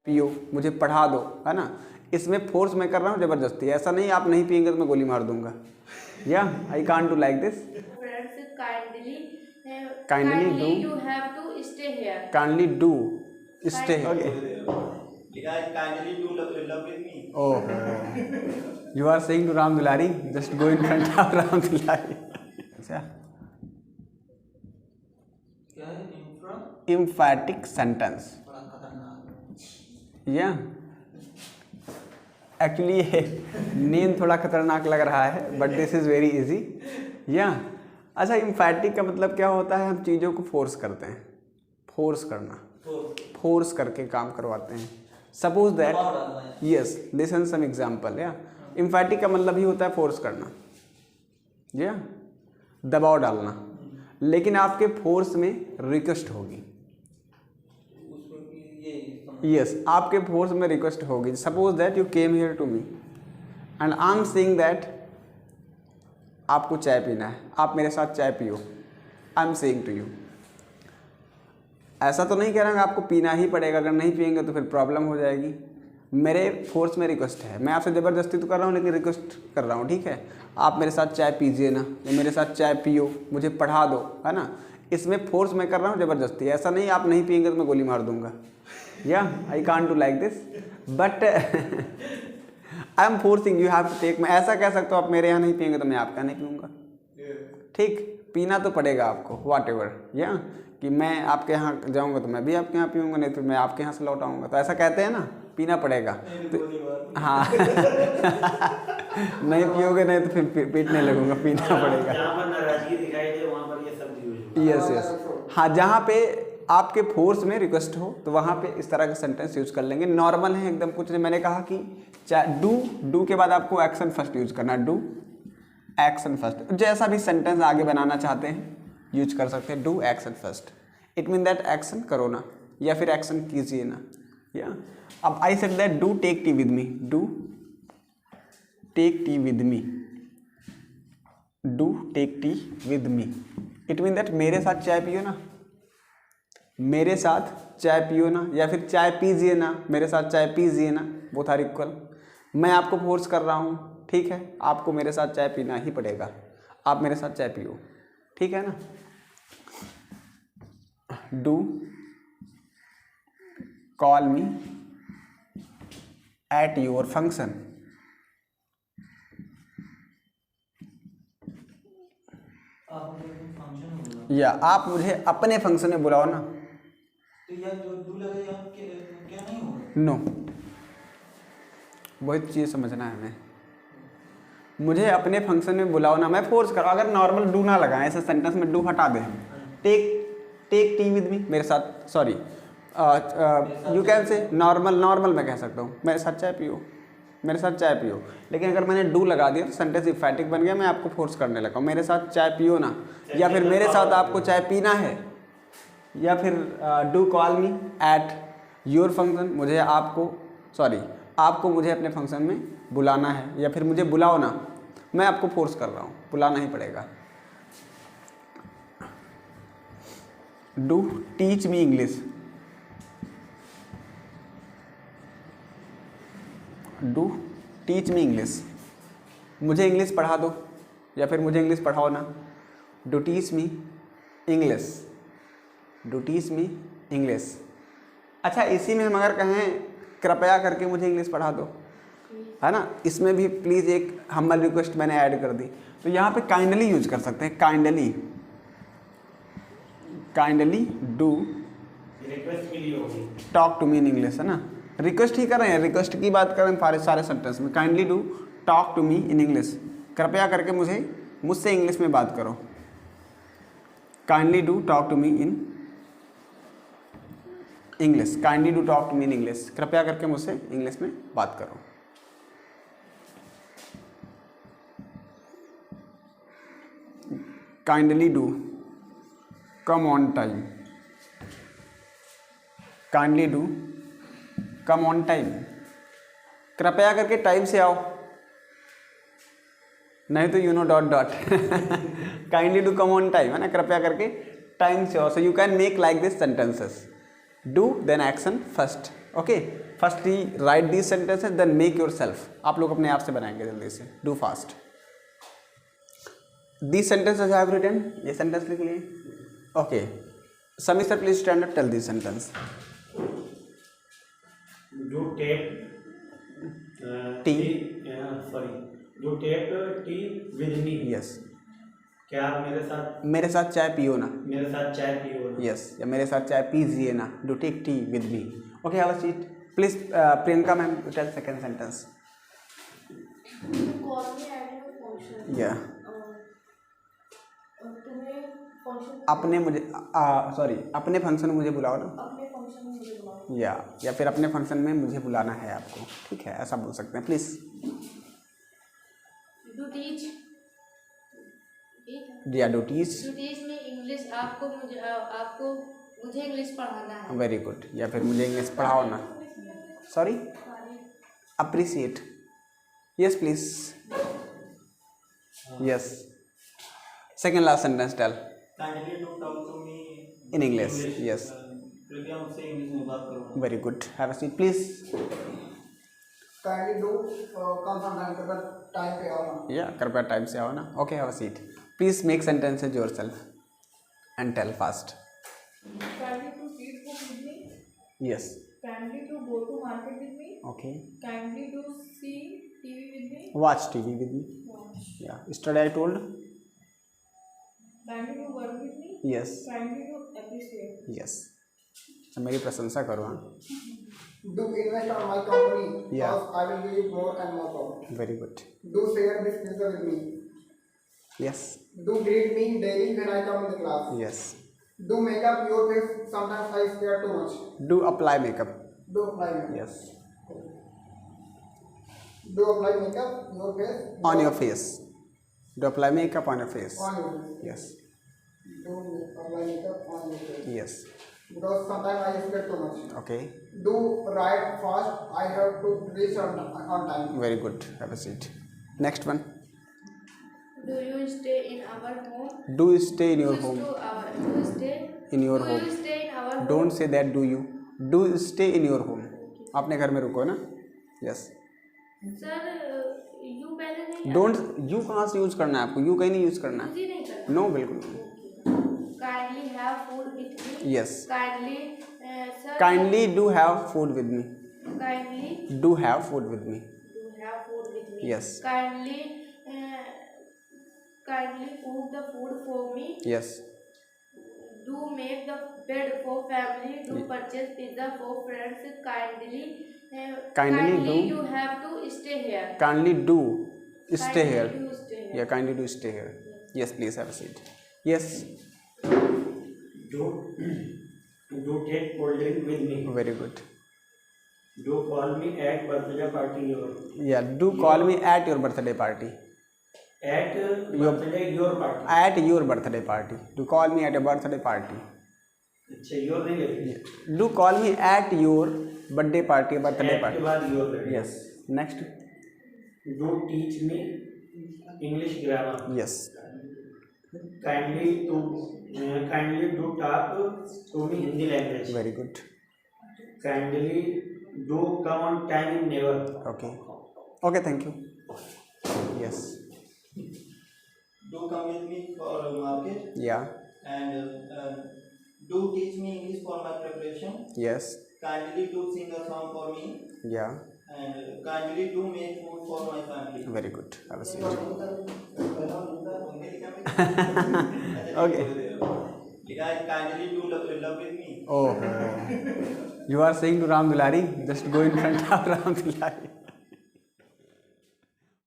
पियो, मुझे पढ़ा दो, है ना। इसमें फोर्स मैं कर रहा हूँ जबरदस्ती, ऐसा नहीं आप नहीं पियेंगे तो मैं गोली मार दूंगा। या I can't do like this. Kindly do, you have to stay here. Kindly do stay, okay. Kindly do love with me. Oh, you are saying to Ram Dulari, just go in front of Ram Dulari. अच्छा, क्या है infra? emphatic sentence, बड़ा खतरनाक। या actually ये name थोड़ा खतरनाक लग रहा है, but this is very easy. या अच्छा, emphatic का मतलब क्या होता है, हम चीज़ों को फोर्स करते हैं, फोर्स करना, फोर्स करके काम करवाते हैं। Suppose that, yes, listen some example. या emphatic का मतलब ही होता है फोर्स करना, या दबाव डालना, लेकिन आपके फोर्स में रिक्वेस्ट होगी। यस, आपके फोर्स में रिक्वेस्ट होगी। Suppose that you came here to me and I am saying that आपको चाय पीना है, आप मेरे साथ चाय पियो। I am saying to you, ऐसा तो नहीं कह रहा कि आपको पीना ही पड़ेगा, अगर नहीं पियेंगे तो फिर प्रॉब्लम हो जाएगी। मेरे फोर्स में रिक्वेस्ट है, मैं आपसे ज़बरदस्ती तो कर रहा हूँ लेकिन रिक्वेस्ट कर रहा हूँ, ठीक है। आप मेरे साथ चाय पीजिए ना, या मेरे साथ चाय पियो, मुझे पढ़ा दो, है ना। इसमें फोर्स मैं कर रहा हूँ जबरदस्ती, ऐसा नहीं आप नहीं पियेंगे तो मैं गोली मार दूंगा। या I can't do like this, but I am forcing, you have to take. मैं ऐसा कह सकता हूँ आप मेरे यहाँ नहीं पियेंगे तो मैं आपका नहीं पीऊँगा, ठीक। पीना तो पड़ेगा आपको, वॉट एवर। या कि मैं आपके यहाँ जाऊँगा तो मैं भी आपके यहाँ पीऊँगा, नहीं तो मैं आपके यहाँ से लौट आऊँगा, तो ऐसा कहते हैं ना, पीना पड़ेगा। तो हाँ नहीं पियोगे नहीं तो फिर पीटने लगूंगा, पीना पड़ेगा। जहाँ पर नाराजगी दिखाई दे वहाँ पर ये सब यूज हो। यस यस, हाँ, जहाँ पे आपके फोर्स में रिक्वेस्ट हो तो वहाँ पे इस तरह का सेंटेंस यूज कर लेंगे। नॉर्मल है एकदम, कुछ नहीं। मैंने कहा कि डू के बाद आपको एक्शन फर्स्ट यूज करना, डू एक्शन फर्स्ट। जैसा भी सेंटेंस आगे बनाना चाहते हैं यूज कर सकते हैं, do action first. It mean that action करो ना, या फिर एक्शन कीजिए ना। या अब I said that do take tea with me, do take tea with me, do take tea with me. It mean that मेरे साथ चाय पियो ना, मेरे साथ चाय पियो ना, या फिर चाय पीजिए ना, मेरे साथ चाय पीजिए ना, बोथ आर इक्वल। मैं आपको फोर्स कर रहा हूँ, ठीक है, आपको मेरे साथ चाय पीना ही पड़ेगा, आप मेरे साथ चाय पियो, ठीक है ना। Do call me at your function, या आप मुझे अपने फंक्शन में बुलाओ ना। तो यार जो डू लगे आप क्या नहीं होगा? नो, बहुत चीज़ समझना है हमें। मुझे अपने फंक्शन में बुलाओ ना, मैं फोर्स कर, अगर नॉर्मल डू ना लगाएं ऐसे सेंटेंस में, डू हटा दें। टेक टी विद मी, मेरे साथ, sorry, you can say normal मैं कह सकता हूँ, मेरे साथ चाय पियो, मेरे साथ चाय पियो। लेकिन अगर मैंने डू लगा दिया तो सेंटेंस इम्फैटिक बन गया, मैं आपको फोर्स करने लगा, मेरे साथ चाय पियो ना, या फिर मेरे साथ आपको चाय पीना है, या फिर do call me at your function, मुझे आपको, सॉरी, आपको मुझे अपने फंक्शन में बुलाना है, या फिर मुझे बुलाओ ना, मैं आपको फोर्स कर रहा हूँ, बुलाना ही पड़ेगा। Do teach me English, do teach me English, मुझे इंग्लिश पढ़ा दो, या फिर मुझे इंग्लिश पढ़ाओ ना। Do teach me English, do teach me English. अच्छा, इसी में हम अगर कहें कृपया करके मुझे इंग्लिश पढ़ा दो, है ना, इसमें भी प्लीज़ एक हम्बल रिक्वेस्ट मैंने ऐड कर दी, तो यहाँ पे काइंडली यूज कर सकते हैं। काइंडली, काइंडली डू रिक्वेस्ट मिली होगी, talk to me in English, है ना, रिक्वेस्ट ही कर रहे हैं, रिक्वेस्ट की बात कर रहे हैं सारे सेंटेंस में। Kindly do talk to me in English, कृपया करके मुझसे इंग्लिश में बात करो। Kindly do talk to me in English, kindly do talk to me in English, कृपया करके मुझसे इंग्लिश में बात करो। Kindly do come on time, kindly do come on time, कृपया करके टाइम से आओ, नहीं तो you know dot dot. Kindly do come on time, है ना, कृपया करके टाइम से आओ। So you can make like this sentences, do then action first, okay, firstly write these sentences then make yourself. आप लोग अपने आप से बनाएंगे जल्दी से. Do fast. These sentences I have written. ये सेंटेंस लिख लिए. Okay, Sami sir please stand up, tell this sentence. Do take tea. Do take tea with me. Yes. क्या आप मेरे साथ चाय पियो ना. मेरे साथ चाय पियो. यस, या मेरे साथ चाय पीजिए ना. Do take tea with me. Okay, have a seat please. Priyanka ma'am, tell second sentence. Call में ऐड है फंक्शन। या तुम्हें फंक्शन अपने मुझे सॉरी अपने फंक्शन में मुझे बुलाओ ना. अपने फंक्शन में मुझे बुलाओ। या फिर अपने फंक्शन में मुझे बुलाना है आपको. ठीक है, ऐसा बोल सकते हैं प्लीज़. Do teach. या डू टीच. डू टीच में इंग्लिश आपको मुझे इंग्लिश पढ़ाना है। Very good. या फिर मुझे इंग्लिश पढ़ाओ ना. Sorry, appreciate. Yes please. Yes. Second last sentence tell. Kindly do talk to me In English, yes. कृपया मुझसे इंग्लिश में बात करो. Very good. Have a seat please. Kindly do come sometime पर टाइम पे आओ ना. या कृपया टाइम से आओ ना. Okay, have a seat please. Make sentences yourself and tell fast. Kindly to read book with me. Yes. Kindly to go to market with me. Okay. Kindly to see TV with me. Watch TV with me. Watch. Yeah. Yesterday I told. Kindly to work with me. Yes. Kindly to appreciate. Yes. तो मेरी प्रशंसा करो. हाँ. Do invest on my company. Yeah. Because I will give you more and more profit. Very good. Do share this pizza with me. Yes. Do greet me daily when I come in the class. Yes. Do make up your face. Sometimes I stare too much. Do apply makeup. Do apply makeup. Yes. Do apply makeup your face. On your face. Do apply makeup on your face. On your face. Yes. Do apply makeup on your face. Yes. Because sometimes I stare too much. Okay. Do write fast. I have to reach on time. Very good. Have a seat. Next one. Do you stay in our home? Do you stay in your Do home? you stay In your do home. you stay in our home? Don't say that. Do you? Do you stay in your home? अपने घर में रुको ना. Yes. Sir you पहले नहीं Don't. You कहाँ से use करना है आपको? You कहीं नहीं यूज करना है. मुझे नहीं करना। No, बिल्कुल नहीं. Kindly have food with me. Yes. Kindly sir Kindly do have food with me. kindly Do have food with me. do have food with me. Yes. Kindly cook the food for me. Yes. Do make the bed for family. Do purchase pizza for friends. Kindly do- you have to stay here. Kindly do stay Kindly here. do stay here. Yeah, kindly do stay here. Yes, please have a seat. Yes. Do take cold drink with me. Very good. Do call me at birthday party your. Yeah, do call me at your birthday party. At birthday your party. At your birthday party. Do call me at your birthday party. अच्छा your नहीं लगी. Do call me at your birthday party. Birthday At के party. बाद your लगी. Yes. Next. Do teach me English grammar. Yes. Kindly do talk to me Hindi language. Very good. Kindly do come on time in never. Okay. Okay, thank you. Yes. Do come with me for market Yeah. and do teach me English for my preparation. Yes. Kindly do sing a song for me Yeah. and kindly do make food for my family. Very good. Have a seat. Okay. Kindly do love with me. Oh. You are saying to Ram Dulari? Just go in front of Ram Dulari.